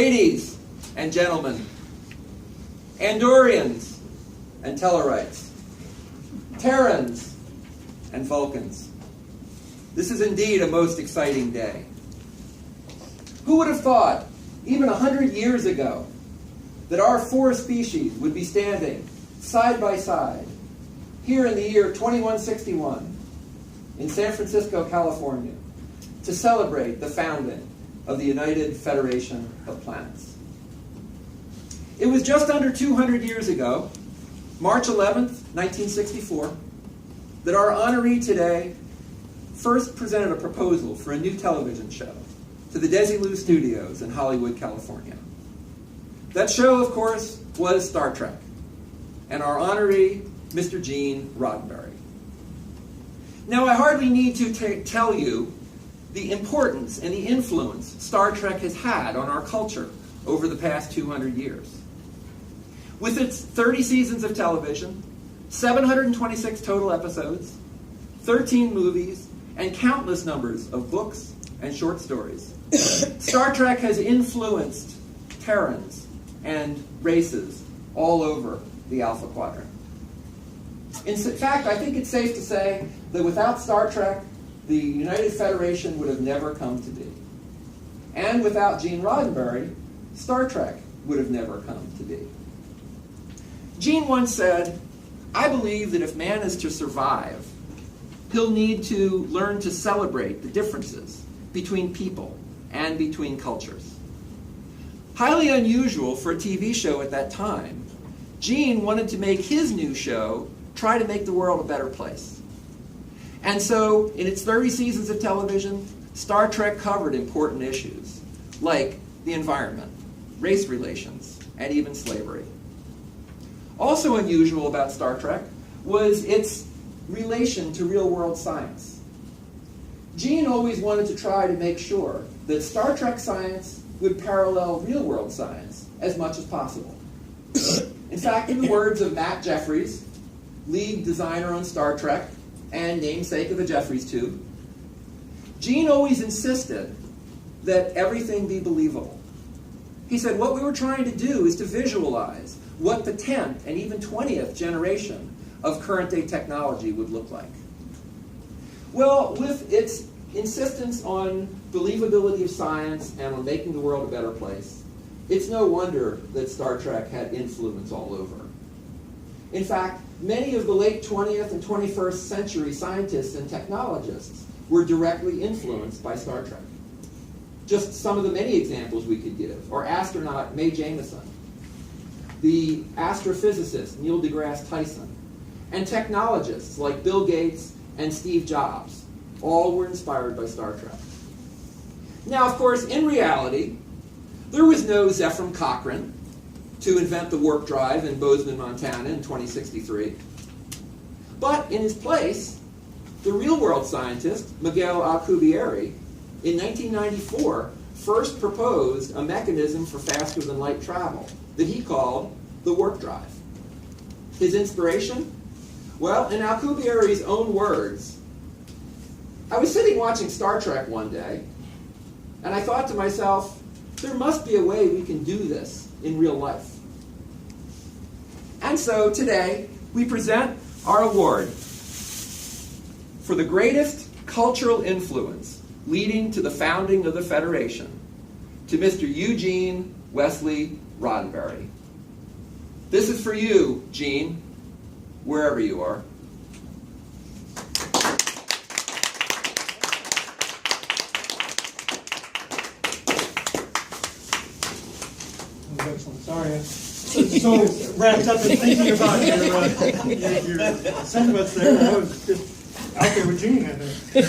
Ladies and gentlemen, Andorians and Tellarites, Terrans and Vulcans. This is indeed a most exciting day. Who would have thought, even 100 years ago, that our four species would be standing side by side here in the year 2161 in San Francisco, California, to celebrate the founding of the United Federation of Planets. It was just under 200 years ago, March 11th, 1964, that our honoree today first presented a proposal for a new television show to the Desilu Studios in Hollywood, California. That show, of course, was Star Trek, and our honoree, Mr. Gene Roddenberry. Now, I hardly need to tell you the importance and the influence Star Trek has had on our culture over the past 200 years. With its 30 seasons of television, 726 total episodes, 13 movies, and countless numbers of books and short stories, Star Trek has influenced Terrans and races all over the Alpha Quadrant. In fact, I think it's safe to say that without Star Trek, the United Federation would have never come to be. And without Gene Roddenberry, Star Trek would have never come to be. Gene once said, "I believe that if man is to survive, he'll need to learn to celebrate the differences between people and between cultures." Highly unusual for a TV show at that time, Gene wanted to make his new show try to make the world a better place. And so, in its 30 seasons of television, Star Trek covered important issues like the environment, race relations, and even slavery. Also unusual about Star Trek was its relation to real-world science. Gene always wanted to try to make sure that Star Trek science would parallel real-world science as much as possible. In fact, in the words of Matt Jeffries, lead designer on Star Trek and namesake of the Jeffries tube, Gene always insisted that everything be believable. He said what we were trying to do is to visualize what the 10th and even 20th generation of current-day technology would look like. Well, with its insistence on believability of science and on making the world a better place, it's no wonder that Star Trek had influence all over. In fact, many of the late 20th and 21st century scientists and technologists were directly influenced by Star Trek. Just some of the many examples we could give are astronaut Mae Jemison, the astrophysicist Neil deGrasse Tyson, and technologists like Bill Gates and Steve Jobs. All were inspired by Star Trek. Now, of course, in reality, there was no Zephram Cochrane to invent the warp drive in Bozeman, Montana in 2063. But in his place, the real-world scientist, Miguel Alcubierre, in 1994, first proposed a mechanism for faster-than-light travel that he called the warp drive. His inspiration? Well, in Alcubierre's own words, "I was sitting watching Star Trek one day, and I thought to myself, there must be a way we can do this in real life." And so today, we present our award for the greatest cultural influence leading to the founding of the Federation to Mr. Eugene Wesley Roddenberry. This is for you, Gene, wherever you are. Excellent. Sorry, I'm so wrapped up in thinking about your sentiments there. I was just out there with Gene, I think.